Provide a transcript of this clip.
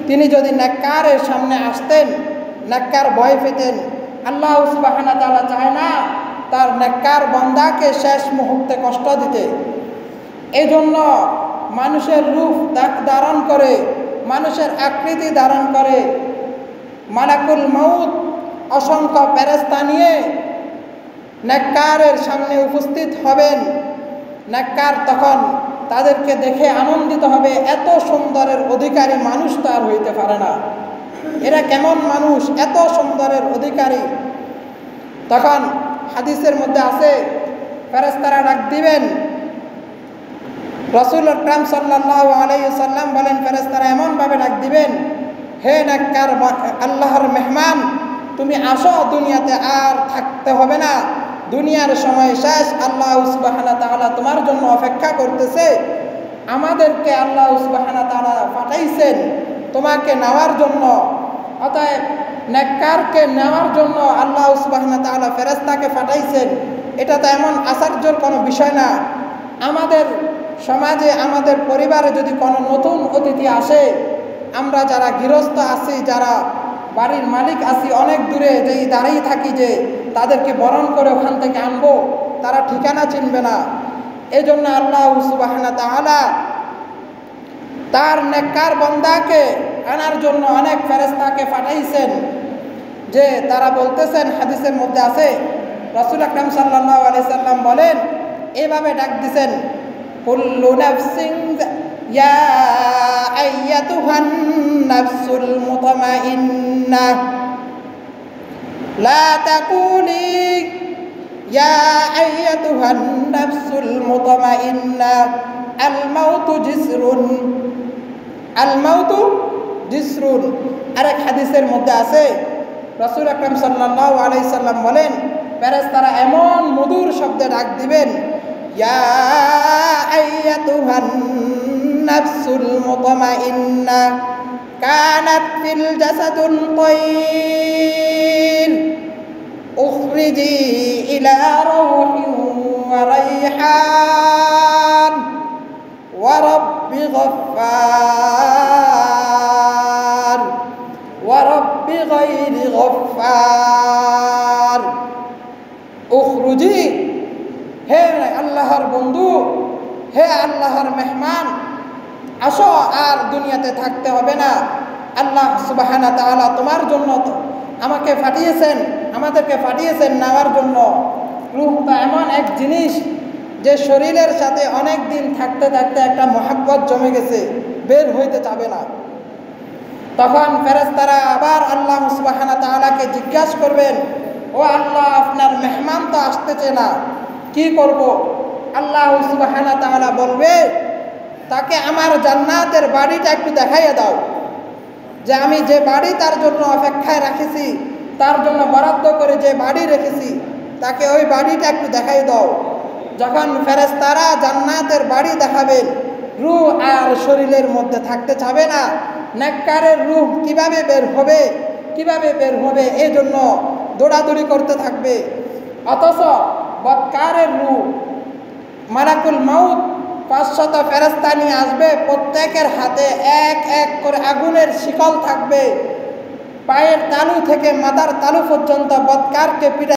তিনি যদি নেককারের সামনে আসতেন, নেককার ভয় পেতেন। আল্লাহ সুবহানাহু ওয়া তাআলা চায় না তার নেককার বান্দাকে শেষ মুহূর্তে কষ্ট দিতে। এই জন্য মানুষের রূপ ধারণ করে, মানুষের আকৃতি ধারণ করে মালাকুল মউত অসংখ্য ফেরেশতা নিয়ে নেককারের সামনে উপস্থিত হবেন। নেককার তখন তাদেরকে দেখে আনন্দিত হবে, এত সুন্দরের অধিকারী মানুষ তো আর হইতে পারে না, এরা কেমন মানুষ, এত সুন্দরের অধিকারী। তখন হাদিসের মধ্যে আছে ফেরেশতারা ডাক দিবেন, রাসূল আকরাম সাল্লাল্লাহু আলাইহি ওয়াসাল্লাম বলেন ফেরেশতারা এমনভাবে ডাক দিবেন, হে নেককার আল্লাহর মেহমান, তুমি আসো, দুনিয়াতে আর থাকতে হবে না, দুনিয়ার সময় শেষ, আল্লাহ সুবহানাহু ওয়া তাআলা তোমার জন্য অপেক্ষা করতেছে। আমাদেরকে আল্লাহ সুবহানাহু ওয়া তাআলা পাঠাইছেন তোমাকে নেওয়ার জন্য। অতএব নেককারকে নেওয়ার জন্য আল্লাহ সুবহানাহু ওয়া তাআলা ফেরেশতাকে পাঠাইছেন। এটা তো এমন আশ্চর্যের কোনো বিষয় না। আমাদের সমাজে, আমাদের পরিবারে যদি কোনো নতুন অতিথি আসে, আমরা যারা গৃহস্থ আছি, যারা বাড়ির মালিক আছি, অনেক দূরে যেই দাঁড়িয়ে থাকি যে তাদেরকে বরণ করে ওখান থেকে আনবো, তারা ঠিকানা চিনবে না। এই জন্য আল্লাহ সুবহানাহু ওয়া তাআলা তার নেককার বান্দাকে আনার জন্য অনেক ফেরেশতাকে পাঠাইছেন। যে তারা বলতেছেন, হাদিসের মধ্যে আছে রাসূল আকরাম সাল্লাল্লাহু আলাইহি সাল্লাম বলেন, এইভাবে ডাক দিছেন, কুল্লু নাফসিন ইয়া আইয়াতুহান নাফসুল মুতমাইন্নাহ লা তাকুলি ইয়া আইয়াতুহান নাফসুল মুতমাইন্নাহ আল মাউতু জিসরুন, আল মাউতু জিসরুন। আরেক হাদিসের মধ্যে আছে রাসূল আকরাম সাল্লাল্লাহু আলাইহি সাল্লাম বলেন, ফেরেশতারা এমন মধুর শব্দে ডাক দিবেন, ইয়া আইয়াতুহান নাফসুল মুতমাইন্নাহ কানাত ফিল জাসাদুন তায়র উখরিজি ইলা রাউহিন ওয়া রাইহান ওয়া রাব্বি গফফার ওয়া রাব্বি গায়রি গফফার। উখরুজি, হে আল্লাহর বন্ধু, হে আল্লাহর মেহমান, আসো, আর দুনিয়াতে থাকতে হবে না। আল্লাহ সুবহানাহু ওয়া তাআলা তোমার জন্য আমাকে পাঠিয়েছেন, আমাদেরকে পাঠিয়েছেন নেওয়ার জন্য। রূহ তো এমন এক জিনিস যে শরীরের সাথে অনেক দিন থাকতে থাকতে একটা মহব্বত জমে গেছে, বের হইতে চাবে না। তখন ফেরেশতারা আবার আল্লাহ সুবহানাহু ওয়া তাআলাকে জিজ্ঞাসা করবেন, ও আল্লাহ, আপনার মেহমান তো আসতেছে না, কি করব? আল্লাহ সুবহানাহু ওয়া তাআলা বলবে, তাকে আমার জান্নাতের বাড়িটা একটু দেখাইয়া দাও, যে আমি যে বাড়ি তার জন্য অপেক্ষায় রাখেছি, তার জন্য বরাদ্দ করে যে বাড়ি রেখেছি, তাকে ওই বাড়িটা একটু দেখাই দাও। যখন ফেরেশতারা জান্নাতের বাড়ি দেখাবেন, রূহ আর শরীরের মধ্যে থাকতে চাবে না। নেককারের রূহ কিভাবে বের হবে, কিভাবে বের হবে, এই জন্য দৌড়াদৌড়ি করতে থাকবে। অথচ বদকারের রূহ, মালাকুল মউত 500 ফেরেশতা নিয়ে আসবে, প্রত্যেকের হাতে এক এক করে আগুনের শিকল থাকবে, পায়ের তালু থেকে মাথার তালু পর্যন্ত বদকারকে পিঠে